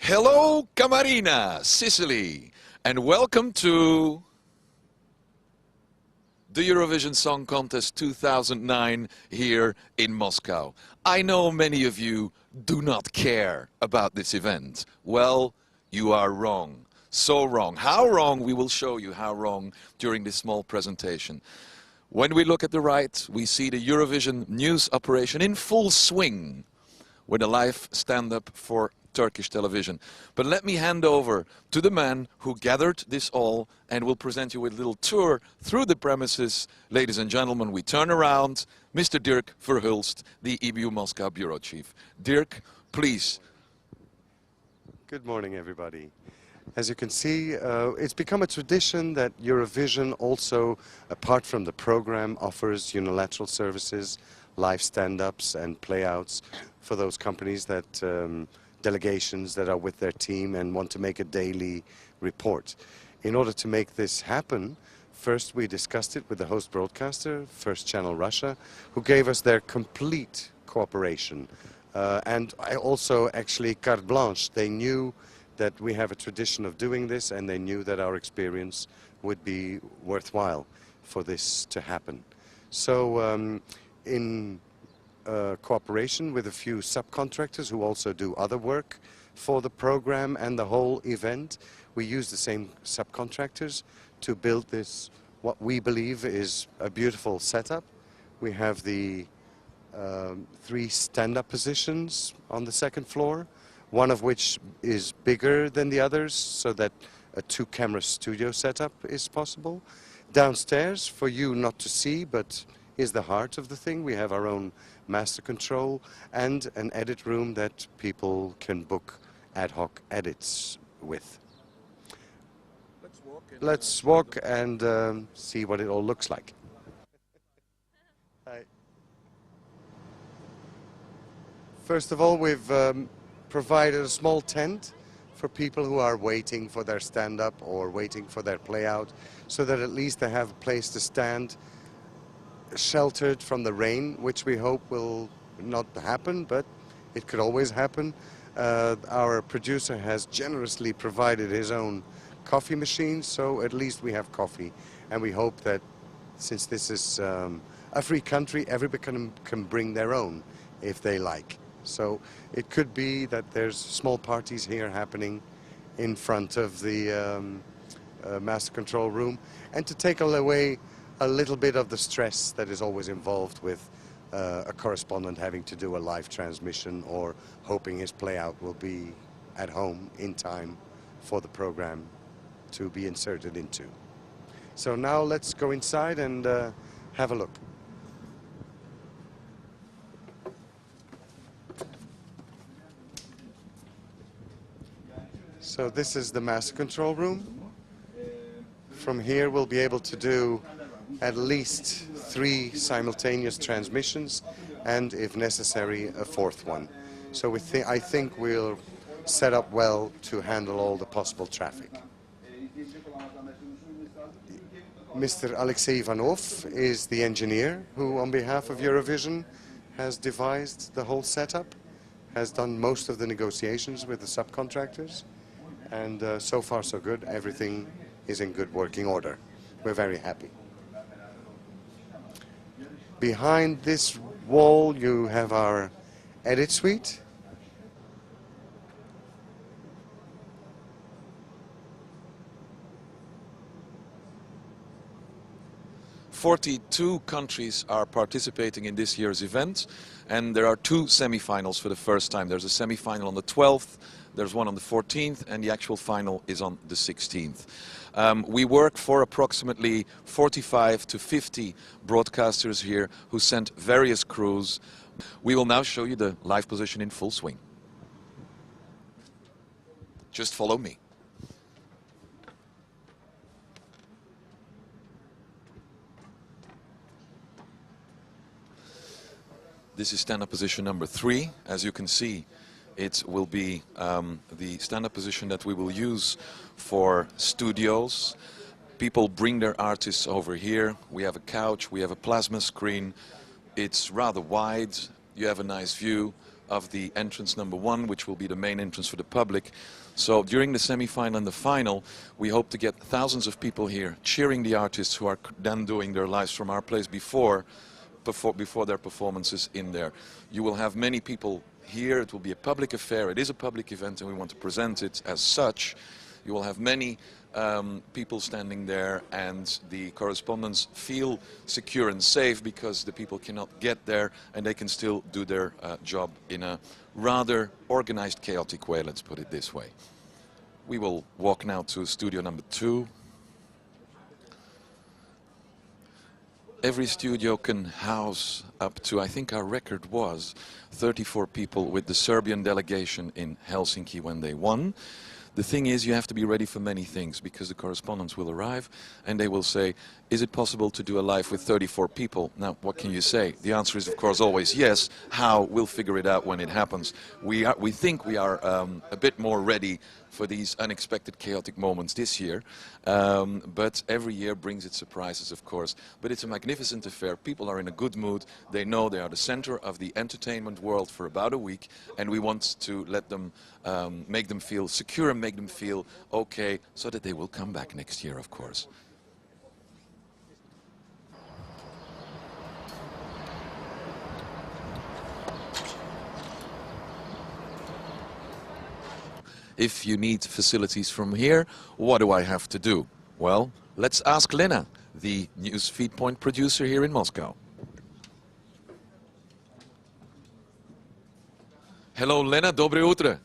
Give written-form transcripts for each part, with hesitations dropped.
Hello, Camarina, Sicily, and welcome to the Eurovision Song Contest 2009 here in Moscow. I know many of you do not care about this event. Well, you are wrong. So wrong. How wrong? We will show you how wrong during this small presentation. When we look at the right, we see the Eurovision news operation in full swing with a live stand-up for Turkish television. But let me hand over to the man who gathered this all and will present you with a little tour through the premises. Ladies and gentlemen, we turn around, Mr. Dirk Verhulst, the EBU Moscow Bureau Chief. Dirk, please. Good morning, everybody. As you can see, it's become a tradition that Eurovision also, apart from the program, offers unilateral services, live stand-ups and playouts for those companies that delegations that are with their team and want to make a daily report. In order to make this happen, first we discussed it with the host broadcaster, First Channel Russia, who gave us their complete cooperation. And I also actually carte blanche. They knew that we have a tradition of doing this, and they knew that our experience would be worthwhile for this to happen. So in cooperation with a few subcontractors who also do other work for the program and the whole event, we use the same subcontractors to build this, what we believe is a beautiful setup. We have the 3 stand-up positions on the second floor, one of which is bigger than the others, so that a 2-camera studio setup is possible. Downstairs, for you not to see, but is the heart of the thing, we have our own master control and an edit room that people can book ad hoc edits with. Let's walk and see what it all looks like. Hi. First of all, we've provided a small tent for people who are waiting for their stand-up or waiting for their play-out, so that at least they have a place to stand, sheltered from the rain, which we hope will not happen, but it could always happen. Our producer has generously provided his own coffee machine, so at least we have coffee. And we hope that since this is a free country, everybody can bring their own if they like. So it could be that there's small parties here happening in front of the master control room, and to take away a little bit of the stress that is always involved with a correspondent having to do a live transmission or hoping his playout will be at home in time for the program to be inserted into. So now let's go inside and have a look. So this is the master control room. From here we'll be able to do at least 3 simultaneous transmissions, and if necessary a 4th one. So I think we'll set up well to handle all the possible traffic. Mr. Alexei Ivanov is the engineer who, on behalf of Eurovision, has devised the whole setup, has done most of the negotiations with the subcontractors, and so far so good. Everything is in good working order. We're very happy. Behind this wall you have our edit suite. "42 countries are participating in this year's event, and there are 2 semi-finals for the first time. There's a semi-final on the 12th, there's one on the 14th, and the actual final is on the 16th. We work for approximately 45 to 50 broadcasters here who sent various crews. We will now show you the live position in full swing. Just follow me. This is stand-up position number 3. As you can see, it will be the stand-up position that we will use for studios. People bring their artists over here. We have a couch, we have a plasma screen. It's rather wide, you have a nice view. of the entrance number 1, which will be the main entrance for the public. So during the semi-final and the final, we hope to get thousands of people here cheering the artists who are then doing their lives from our place before their performances in there. You will have many people here. It will be a public affair. It is a public event, and we want to present it as such. You will have many people standing there, and the correspondents feel secure and safe because the people cannot get there, and they can still do their job in a rather organized, chaotic way, let's put it this way. We will walk now to studio number 2. Every studio can house up to, I think our record was 34 people with the Serbian delegation in Helsinki when they won. The thing is, you have to be ready for many things, because the correspondents will arrive and they will say, is it possible to do a live with 34 people? Now, what can you say? The answer is, of course, always yes. How? We'll figure it out when it happens. We think we are a bit more ready for these unexpected, chaotic moments this year. But every year brings its surprises, of course. But it's a magnificent affair. People are in a good mood. They know they are the center of the entertainment world for about a week, and we want to let them make them feel secure and make them feel okay, so that they will come back next year, of course. If you need facilities from here, what do I have to do? Well, let's ask Lena, the news feed point producer here in Moscow. Hello, Lena. Dobre utro.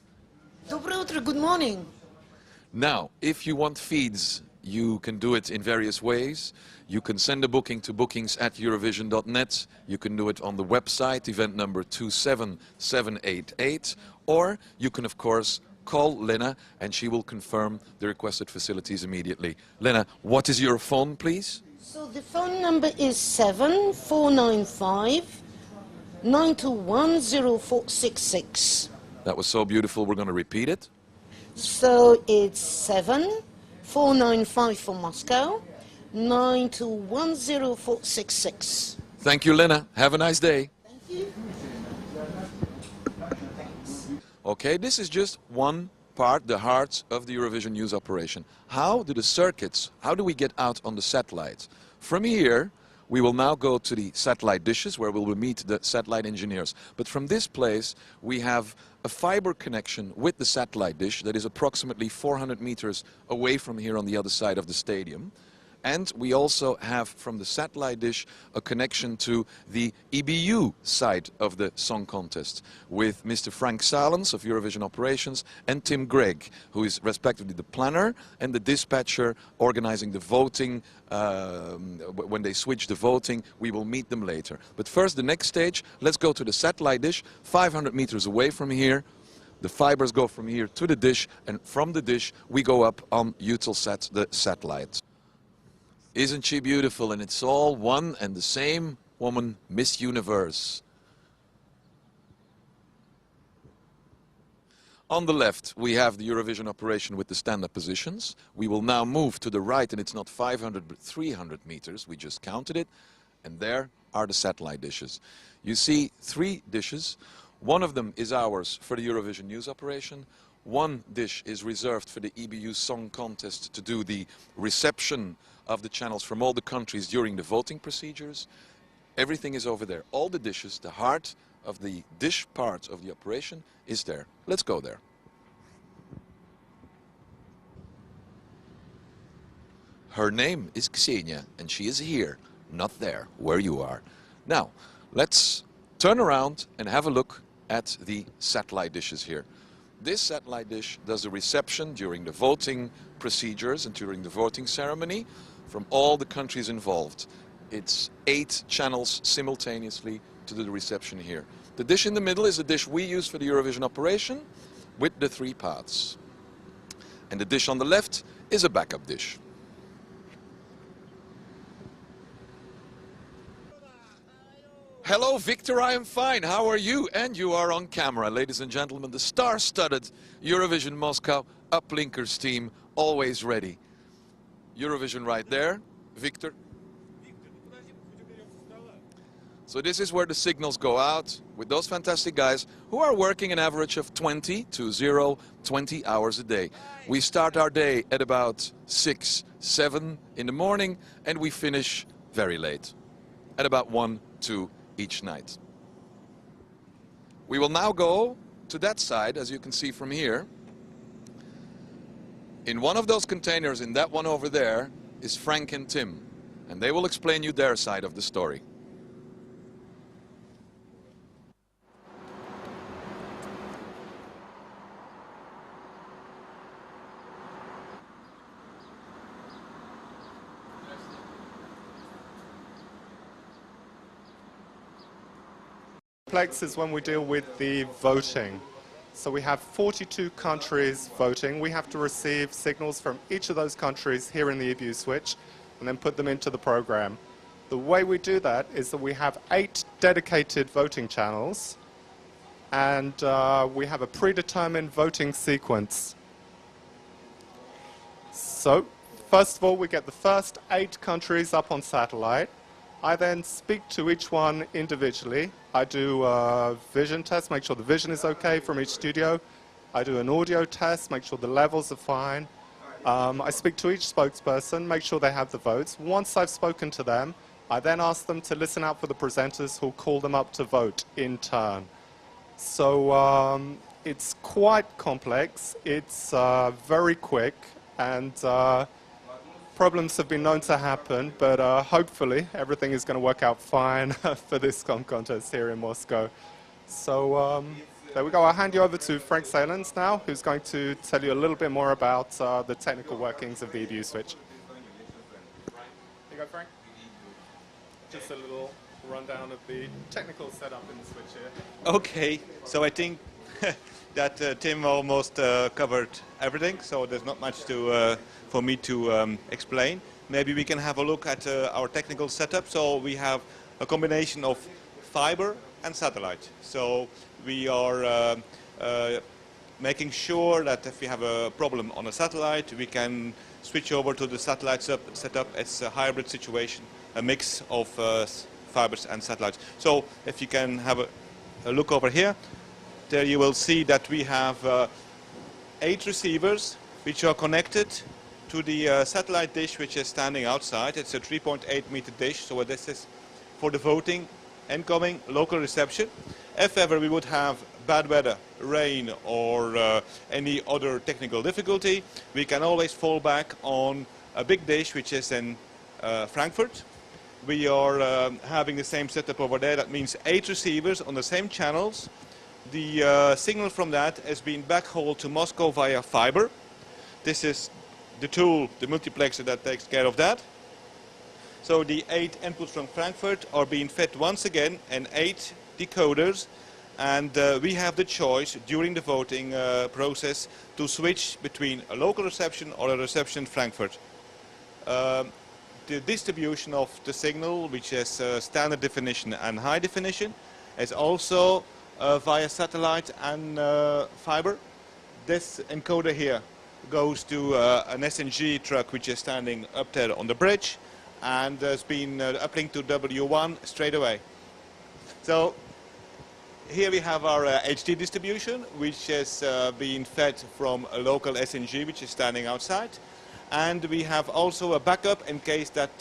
Dobre utro, good morning. Now, if you want feeds, you can do it in various ways. You can send a booking to bookings@eurovision.net. You can do it on the website, event number 27788. Or you can, of course, call Lena and she will confirm the requested facilities immediately. Lena, what is your phone, please? So the phone number is 7495 921 0466. That was so beautiful, we're going to repeat it. So it's 7495 for Moscow, 921 0466. Thank you, Lena. Have a nice day. Thank you. Okay, this is just one part, the heart of the Eurovision news operation. How do the circuits, how do we get out on the satellites? From here, we will now go to the satellite dishes where we will meet the satellite engineers. But from this place, we have a fiber connection with the satellite dish that is approximately 400 meters away from here on the other side of the stadium. And we also have from the satellite dish a connection to the EBU side of the song contest with Mr. Frank Salens of Eurovision Operations and Tim Gregg, who is respectively the planner and the dispatcher organizing the voting. When they switch the voting, we will meet them later. But first, the next stage, let's go to the satellite dish, 500 meters away from here. The fibers go from here to the dish, and from the dish we go up on Eutelsat, the satellite. Isn't she beautiful? And it's all one and the same woman, Miss Universe. On the left, we have the Eurovision operation with the stand-up positions. We will now move to the right, and it's not 500 but 300 meters. We just counted it. And there are the satellite dishes. You see 3 dishes. One of them is ours for the Eurovision news operation. One dish is reserved for the EBU Song Contest to do the reception of the channels from all the countries during the voting procedures. Everything is over there. All the dishes, the heart of the dish part of the operation is there. Let's go there. Her name is Ksenia, and she is here, not there, where you are. Now, let's turn around and have a look at the satellite dishes here. This satellite dish does the reception during the voting procedures and during the voting ceremony from all the countries involved. It's 8 channels simultaneously to do the reception here. The dish in the middle is the dish we use for the Eurovision operation with the 3 parts. And the dish on the left is a backup dish. Hello, Victor, I am fine. How are you? And you are on camera, ladies and gentlemen. The star-studded Eurovision Moscow uplinkers team, always ready. Eurovision right there. Victor. So this is where the signals go out with those fantastic guys who are working an average of 20 hours a day. We start our day at about 6, 7 in the morning, and we finish very late, at about 1, 2 each night. We will now go to that side, as you can see from here. In one of those containers, in that one over there, is Frank and Tim, and they will explain you their side of the story. Complex is when we deal with the voting. So we have 42 countries voting. We have to receive signals from each of those countries here in the EBU switch and then put them into the program. The way we do that is that we have 8 dedicated voting channels, and we have a predetermined voting sequence. So first of all, we get the first 8 countries up on satellite. I then speak to each one individually. I do a vision test, make sure the vision is okay from each studio. I do an audio test, make sure the levels are fine. I speak to each spokesperson, make sure they have the votes. Once I've spoken to them, I then ask them to listen out for the presenters who'll call them up to vote in turn. So it's quite complex, it's very quick, and problems have been known to happen, but hopefully everything is going to work out fine for this song contest here in Moscow. So there we go. I'll hand you over to Frank Salens now, who's going to tell you a little bit more about the technical workings of the EBU switch. Here you go, Frank. Just a little rundown of the technical setup in the switch here. Okay, so I think that Tim almost covered everything, so there's not much for me to explain. Maybe we can have a look at our technical setup. So we have a combination of fiber and satellite. So we are making sure that if we have a problem on a satellite, we can switch over to the satellite setup. It's a hybrid situation, a mix of fibers and satellites. So if you can have a look over here, there you will see that we have 8 receivers which are connected to the satellite dish which is standing outside. It's a 3.8 meter dish, so this is for the voting, incoming, local reception. If ever we would have bad weather, rain, or any other technical difficulty, we can always fall back on a big dish which is in Frankfurt. We are having the same setup over there. That means 8 receivers on the same channels. The signal from that is being backhauled to Moscow via fiber. This is the tool, the multiplexer, that takes care of that. So the 8 inputs from Frankfurt are being fed once again in 8 decoders, and we have the choice during the voting process to switch between a local reception or a reception in Frankfurt. The distribution of the signal, which is standard definition and high definition, is also via satellite and fiber. This encoder here goes to an SNG truck which is standing up there on the bridge, and has been uplinked to W1 straight away. So here we have our HD distribution, which is being fed from a local SNG which is standing outside. And we have also a backup in case that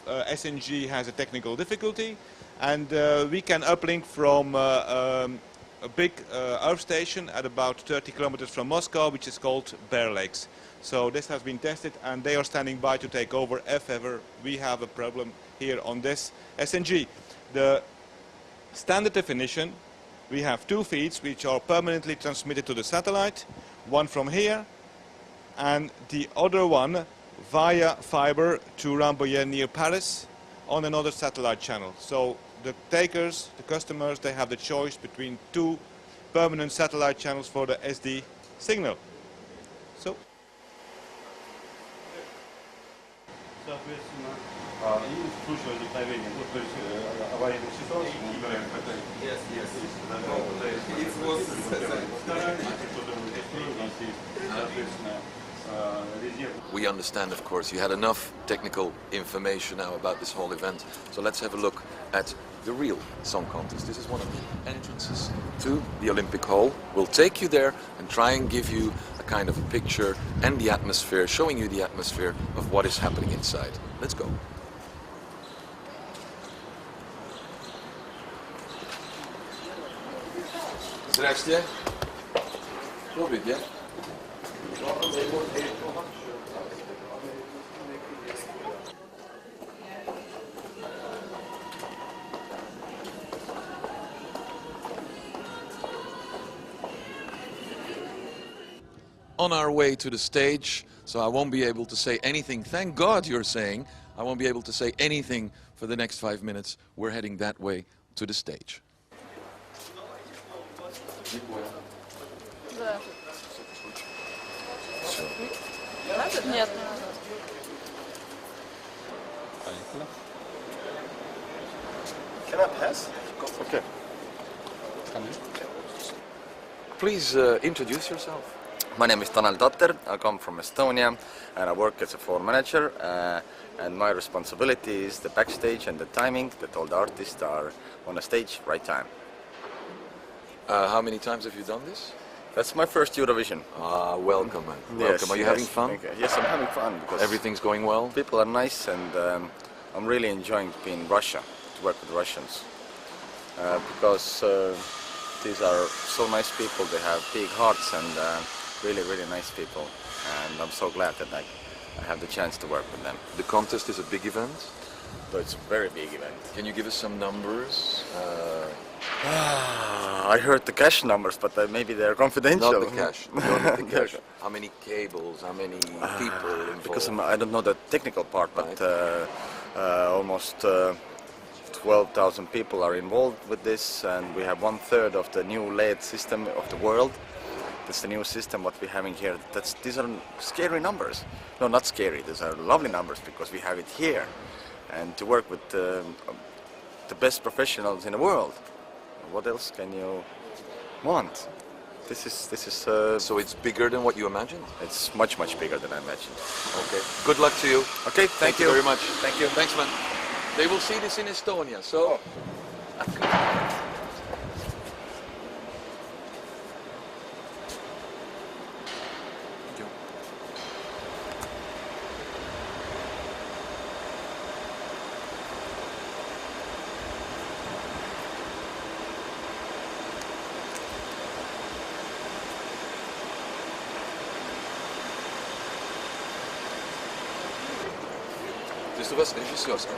SNG has a technical difficulty, and we can uplink from a big earth station at about 30 kilometers from Moscow, which is called Bear Lakes. So this has been tested, and they are standing by to take over if ever we have a problem here on this SNG. The standard definition, we have 2 feeds which are permanently transmitted to the satellite, one from here and the other one via fiber to Rambouillet near Paris on another satellite channel. So the takers, the customers, they have the choice between 2 permanent satellite channels for the SD signal. So. Yes, yes. It was. We understand, of course, you had enough technical information now about this whole event. So let's have a look at the real song contest. This is one of the entrances to the Olympic Hall. We'll take you there and try and give you a kind of a picture and the atmosphere, showing you the atmosphere of what is happening inside. Let's go. Здрасте. Добрый день. On our way to the stage, so I won't be able to say anything. Thank God you're saying. I won't be able to say anything for the next 5 minutes. We're heading that way to the stage. Да. So, Нет. Can I pass? Okay. please introduce yourself. My name is Tanel Tatter, I come from Estonia and I work as a floor manager and my responsibility is the backstage and the timing that all the artists are on a stage right time. How many times have you done this? That's my first Eurovision. Welcome, man. Welcome. Yes, Are you yes, having fun? thank you. Yes, I'm having fun because Everything's going well? people are nice and I'm really enjoying being in Russia, to work with Russians. Because these are so nice people, they have big hearts and really, really nice people. And I'm so glad that I have the chance to work with them. The contest is a big event. So it's a very big event. Can you give us some numbers? I heard the cash numbers, but maybe they're confidential. Not the cash. Not the cash. How many cables? How many people involved? Because I don't know the technical part, but almost 12,000 people are involved with this, and we have 1/3 of the new LED system of the world. That's the new system what we're having here. These are scary numbers. No, not scary. These are lovely numbers because we have it here, and to work with the best professionals in the world. What else can you want? This is. So it's bigger than what you imagined? It's much bigger than I imagined. Okay. Good luck to you. Okay, Thank you very much. Thank you. Thanks, man. They will see this in Estonia, so... То есть у вас режиссерская?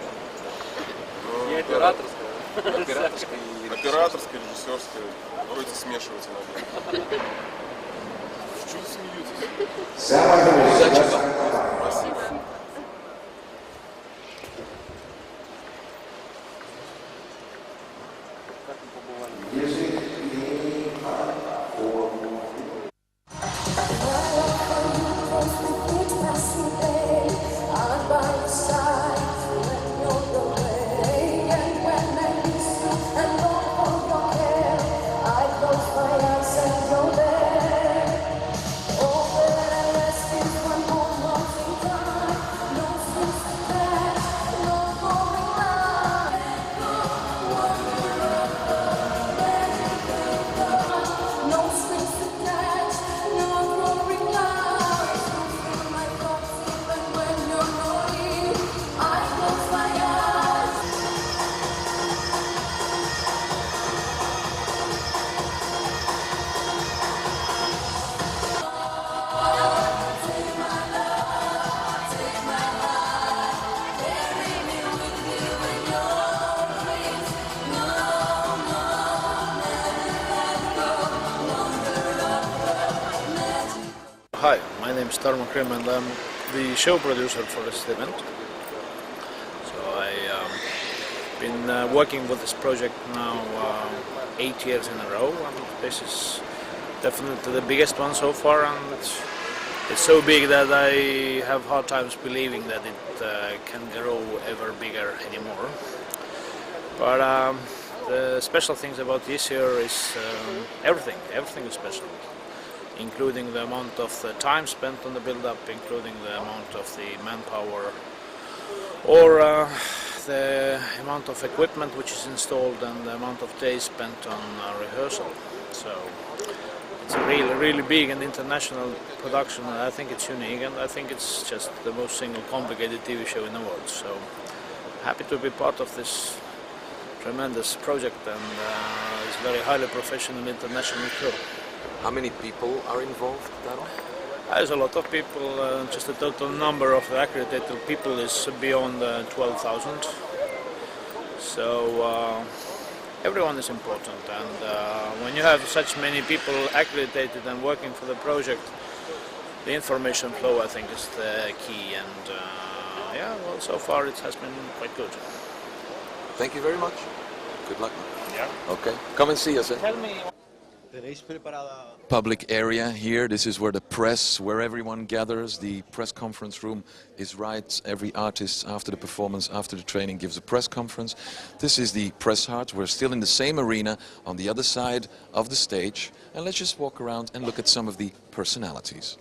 Не операторская. Операторская, режиссерская. Вроде смешивать иногда. Чего вы смеетесь? Зачем? Hi, my name is Tarmo Krim and I'm the show producer for this event. So I've been working with this project now 8 years in a row, and this is definitely the biggest one so far, and it's so big that I have hard times believing that it can grow ever bigger anymore. But the special things about this year is everything is special, including the amount of the time spent on the build-up, including the amount of the manpower, or the amount of equipment which is installed and the amount of days spent on rehearsal. So it's a really big and international production, and I think it's unique, and I think it's just the most single complicated TV show in the world. So happy to be part of this tremendous project, and it's very highly professional international crew. How many people are involved, Daro? There's a lot of people, just the total number of accredited people is beyond 12,000. So everyone is important, and when you have such many people accredited and working for the project, the information flow, I think, is the key, and yeah, well, so far it has been quite good. Thank you very much. Good luck. Yeah. Okay, come and see us. Tell me. Public area here. This is where the press, where everyone gathers. The press conference room is right. Every artist after the performance, after the training, gives a press conference. This is the press hut. We're still in the same arena on the other side of the stage. And let's just walk around and look at some of the personalities.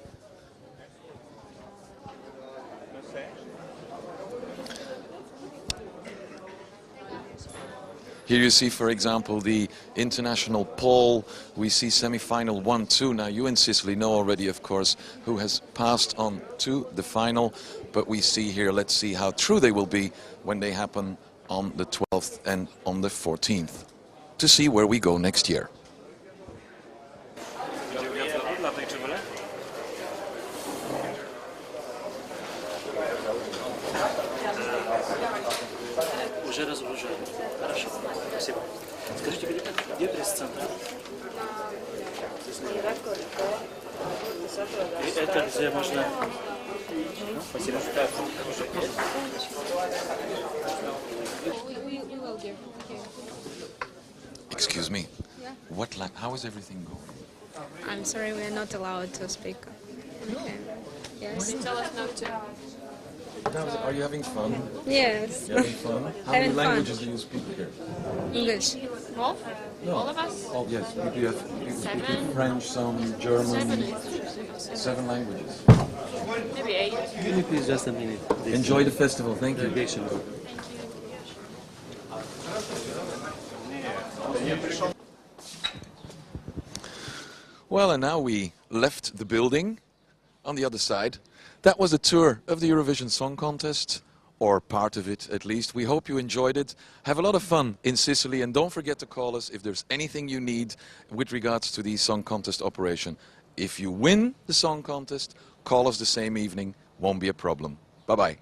Here you see, for example, the international poll. We see semi-final 1-2. Now, you in Sicily know already, of course, who has passed on to the final. But we see here, let's see how true they will be when they happen on the 12th and on the 14th, to see where we go next year. Уже разгружаю. Хорошо. Спасибо. Скажите, где пресс-центр? Это где можно... Спасибо. Excuse me. Yeah. How is everything going? I'm sorry, we are not allowed to speak. Okay. Yes. Tell us not to. Are you having fun? Yes. You having fun? How many Having fun. languages do you speak here? English. All? No. All of us? Oh, yes. You speak Seven. French, some German. 7 languages. Maybe 8. Can you please just a minute? Enjoy the festival. Thank you. Well, and now we left the building on the other side. That was a tour of the Eurovision Song Contest, or part of it at least. We hope you enjoyed it. Have a lot of fun in Sicily, and don't forget to call us if there's anything you need with regards to the Song Contest operation. If you win the Song Contest, call us the same evening. Won't be a problem. Bye-bye.